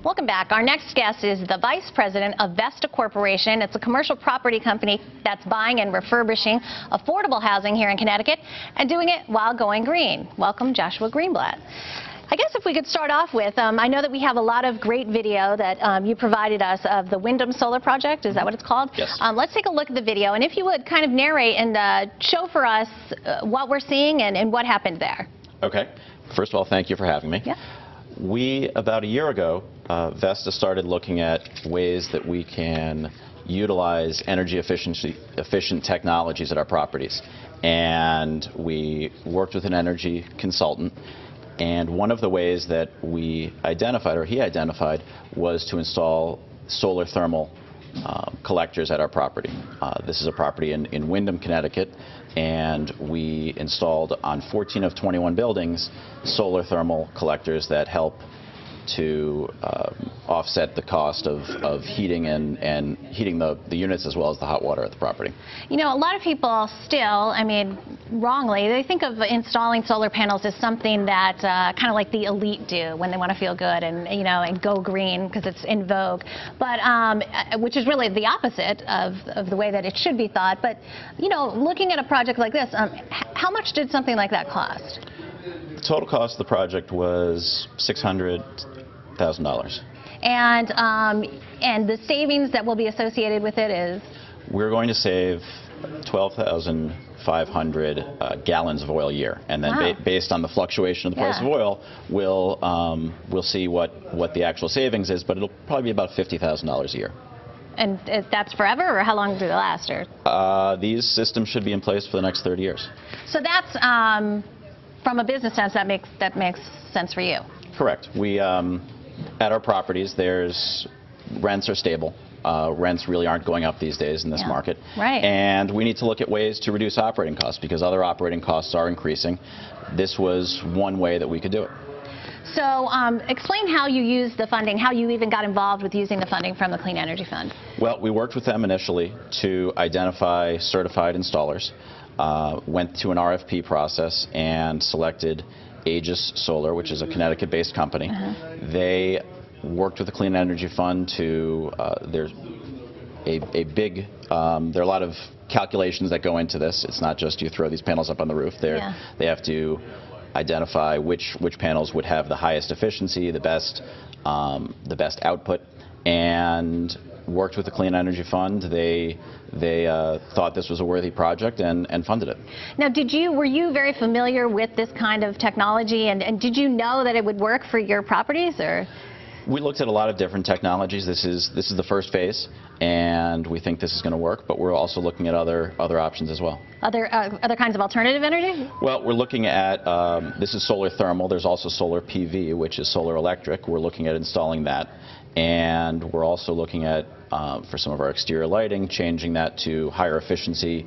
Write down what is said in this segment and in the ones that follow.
Welcome back. Our next guest is the Vice President of Vesta Corporation. It's a commercial property company that's buying and refurbishing affordable housing here in Connecticut and doing it while going green. Welcome, Joshua Greenblatt. I guess if we could start off with, I know that we have a lot of great video that you provided us of the Wyndham Solar Project. Is that what it's called? Yes. Let's take a look at the video, and if you would kind of narrate and show for us what we're seeing and what happened there. Okay. First of all, thank you for having me. Yeah. We, about a year ago, Vesta started looking at ways that we can utilize energy efficient technologies at our properties. And we worked with an energy consultant. And one of the ways that we identified, or he identified, was to install solar thermal collectors at our property. This is a property in Wyndham, Connecticut, and we installed on 14 of 21 buildings solar thermal collectors that help to offset the cost of heating and heating the units as well as the hot water at the property. You know, a lot of people still, I mean, wrongly, they think of installing solar panels as something that kind of like the elite do when they want to feel good and, you know, and go green because it's in vogue, but which is really the opposite of the way that it should be thought. But, you know, looking at a project like this, how much did something like that cost? The total cost of the project was $600,000. And the savings that will be associated with it is? We're going to save 12,500 gallons of oil a year, and then Wow. based on the fluctuation of the price of oil, we'll see what the actual savings is, but it'll probably be about $50,000 a year. And that's forever, or how long do they last? Or? These systems should be in place for the next 30 years. So that's from a business sense, that makes sense for you. Correct. We at our properties, rents are stable. Rents really aren't going up these days in this market. Right. And we need to look at ways to reduce operating costs because other operating costs are increasing. This was one way that we could do it. So explain how you used the funding, how you even got involved with using the funding from the Clean Energy Fund. Well, we worked with them initially to identify certified installers, went through an RFP process and selected Aegis Solar, which is a Connecticut-based company. They worked with the Clean Energy Fund to, there's there are a lot of calculations that go into this. It's not just you throw these panels up on the roof. They have to identify which panels would have the highest efficiency, the best output, and worked with the Clean Energy Fund. They thought this was a worthy project and funded it. Now, were you very familiar with this kind of technology, and did you know that it would work for your properties, or? We looked at a lot of different technologies. This is the first phase, and we think this is going to work, but we're also looking at other options as well. Other kinds of alternative energy? Well, we're looking at, this is solar thermal. There's also solar PV, which is solar electric. We're looking at installing that. And we're also looking at, for some of our exterior lighting, changing that to higher efficiency,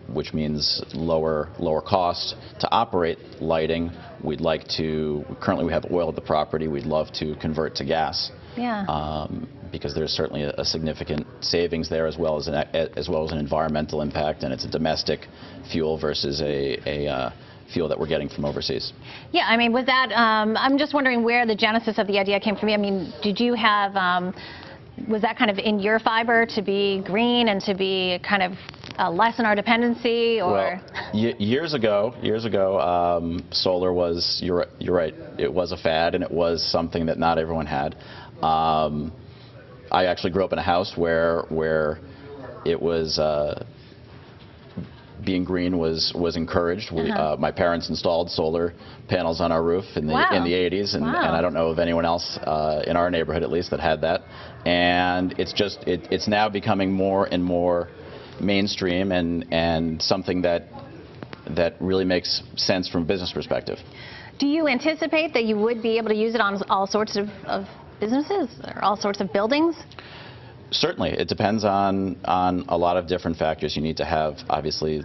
which means lower cost to operate lighting. We'd like to, currently we have oil at the property, we'd love to convert to gas. Yeah. Because there's certainly a significant savings there as well as an environmental impact, and it's a domestic fuel versus a fuel that we're getting from overseas. Yeah, I mean, was that, I'm just wondering where the genesis of the idea came from. I mean, did you have, was that kind of in your fiber to be green and to be kind of lessen our dependency, or? Well, years ago, solar was, you're right, it was a fad and it was something that not everyone had. I actually grew up in a house where it was, being green was encouraged. My parents installed solar panels on our roof in the 80s, and I don't know of anyone else in our neighborhood, at least, that had that. And it's now becoming more and more mainstream and something that really makes sense from a business perspective. Do you anticipate that you would be able to use it on all sorts of businesses or all sorts of buildings? Certainly. It depends on a lot of different factors. You need to have, obviously,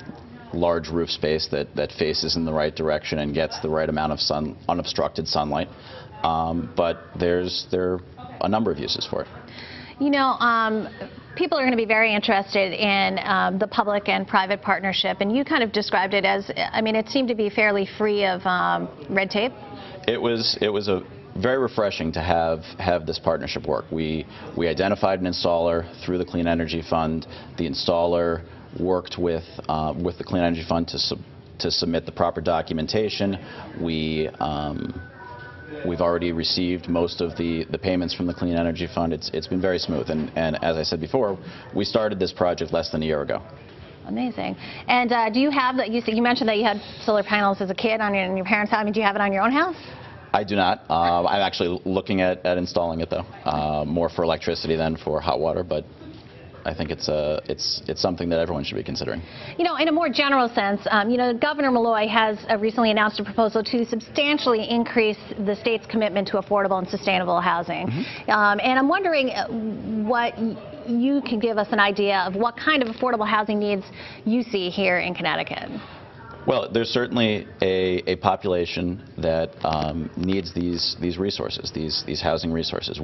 large roof space that faces in the right direction and gets the right amount of unobstructed sunlight. But there are a number of uses for it. You know, people are going to be very interested in the public and private partnership, and you kind of described it as, I mean, it seemed to be fairly free of red tape. It was very refreshing to have this partnership work. We identified an installer through the Clean Energy Fund. The installer worked with the Clean Energy Fund to submit the proper documentation. We've already received most of the payments from the Clean Energy Fund. It's been very smooth, and as I said before, we started this project less than a year ago. Amazing. And do you have that? You mentioned that you had solar panels as a kid in your parents' house. I mean, do you have it on your own house? I do not. I'm actually looking at installing it, though, more for electricity than for hot water, but I think it's something that everyone should be considering. You know, in a more general sense, Governor Malloy has recently announced a proposal to substantially increase the state's commitment to affordable and sustainable housing. And I'm wondering what you can give us an idea of what kind of affordable housing needs you see here in Connecticut. Well, there's certainly a population that needs these resources, these housing resources.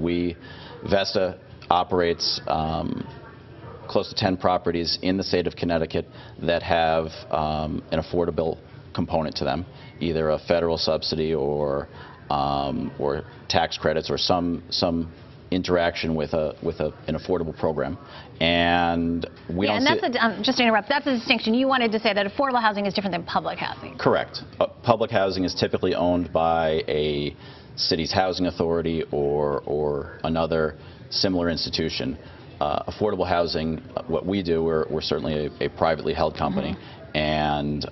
Vesta operates close to 10 properties in the state of Connecticut that have an affordable component to them, either a federal subsidy or tax credits or some interaction with an affordable program. And we don't see... just to interrupt, that's a distinction. You wanted to say that affordable housing is different than public housing. Correct. Public housing is typically owned by a city's housing authority or another similar institution. Affordable housing, what we do, we're certainly a privately held company, and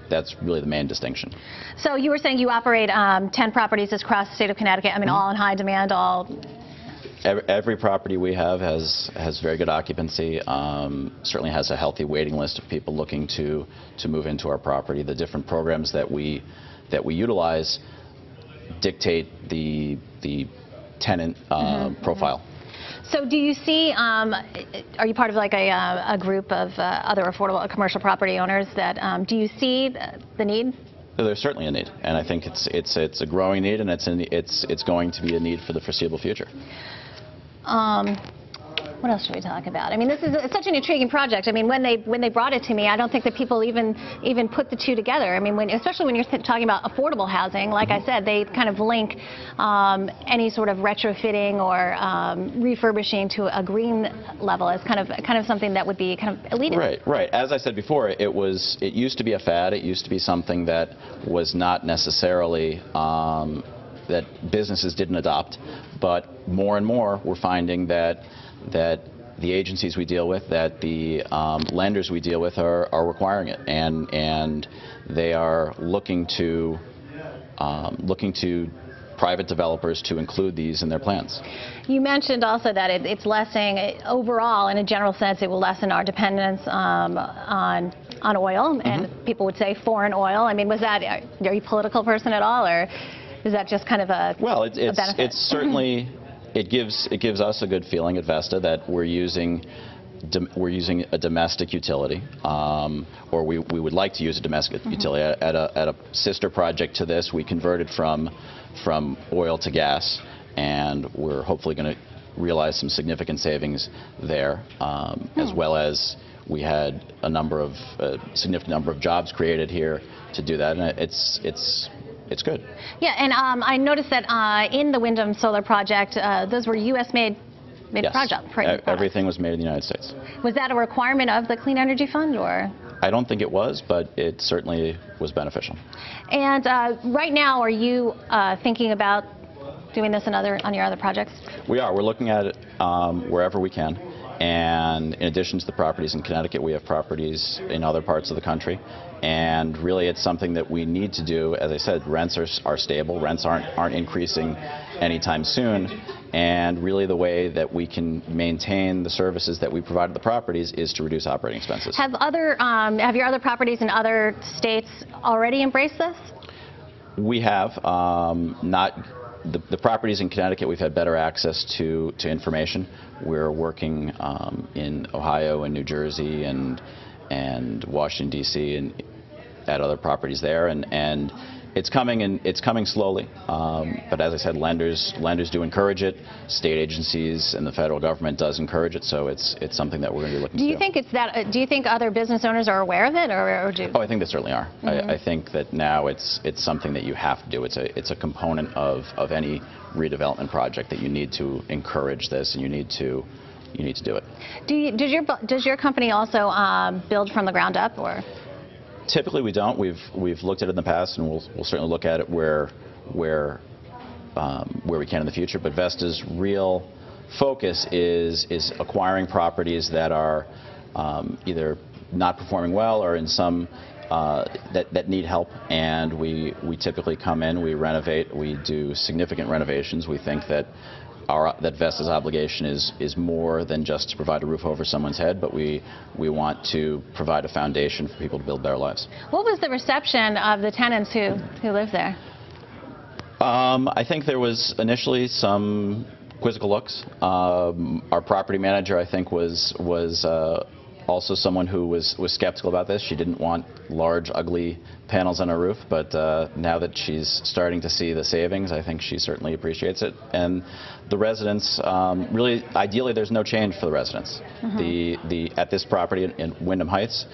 that's really the main distinction. So you were saying you operate 10 properties across the state of Connecticut. I mean, all in high demand, all. Every property we have has very good occupancy. Certainly has a healthy waiting list of people looking to move into our property. The different programs that we utilize dictate the tenant profile. So do you see, are you part of like a group of other affordable commercial property owners that, do you see the need? There's certainly a need, and I think it's a growing need, and it's going to be a need for the foreseeable future. What else should we talk about? I mean, it's such an intriguing project. I mean, when they brought it to me, I don't think that people even put the two together. I mean, especially when you're talking about affordable housing, like I said, they kind of link any sort of retrofitting or refurbishing to a green level as kind of something that would be kind of elitist. Right. As I said before, it used to be a fad. It used to be something that was not necessarily that businesses didn't adopt, but more and more we're finding that the agencies we deal with, that the lenders we deal with are requiring it, and they are looking to private developers to include these in their plans. You mentioned also that it's lessening, overall, in a general sense, it will lessen our dependence on oil, and people would say foreign oil. I mean, are you a political person at all, or is that just kind of a benefit? It's certainly. It gives us a good feeling at Vesta that we're using a domestic utility, or we would like to use a domestic utility. At a sister project to this, we converted from oil to gas, and we're hopefully going to realize some significant savings there, as well as we had a significant number of jobs created here to do that, and it's good. Yeah, and I noticed that in the Wyndham Solar project, those were U.S.-made projects. Everything was made in the United States. Was that a requirement of the Clean Energy Fund, or? I don't think it was, but it certainly was beneficial. And right now, are you thinking about doing this on your other projects? We are. We're looking at it wherever we can. And in addition to the properties in Connecticut, we have properties in other parts of the country. And really, it's something that we need to do. As I said, rents are stable. Rents aren't increasing anytime soon. And really, the way that we can maintain the services that we provide to the properties is to reduce operating expenses. Have your other properties in other states already embraced this? We have. The properties in Connecticut, we've had better access to information. We're working in Ohio and New Jersey and Washington, D.C. and other properties there, and it's coming slowly. But as I said, lenders do encourage it. State agencies and the federal government does encourage it. So it's something that we're going to be looking to do. Do you think other business owners are aware of it, or do? Oh, I think they certainly are. I think that now it's something that you have to do. It's a component of any redevelopment project that you need to encourage this, and you need to do it. Does your company also build from the ground up, or? Typically, we don't. We've looked at it in the past, and we'll certainly look at it where we can in the future. But Vesta's real focus is acquiring properties that are either not performing well or in some that need help. And we typically come in, we renovate, we do significant renovations. We think that Vesta's obligation is more than just to provide a roof over someone's head, but we want to provide a foundation for people to build better lives. What was the reception of the tenants who live there? I think there was initially some quizzical looks. Our property manager, I think, was also someone who was skeptical about this. She didn't want large, ugly panels on her roof, but now that she's starting to see the savings, I think she certainly appreciates it. And the residents, really, ideally, there's no change for the residents. At this property in Wyndham Heights,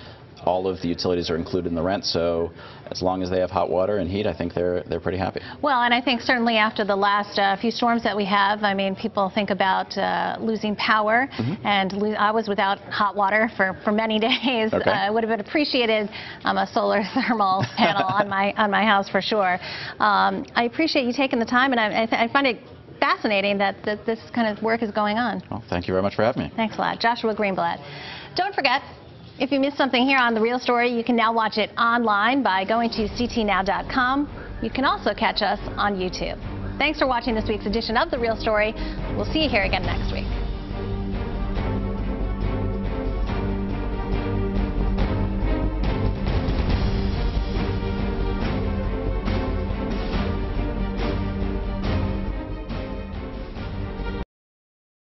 all of the utilities are included in the rent, so as long as they have hot water and heat, I think they're pretty happy. Well, and I think certainly after the last few storms that we have, I mean, people think about losing power, and I was without hot water for many days. Okay. I would have appreciated a solar thermal panel on my house for sure. I appreciate you taking the time, and I find it fascinating that this kind of work is going on. Well, thank you very much for having me. Thanks a lot. Joshua Greenblatt. Don't forget, if you missed something here on The Real Story, you can now watch it online by going to ctnow.com. You can also catch us on YouTube. Thanks for watching this week's edition of The Real Story. We'll see you here again next week.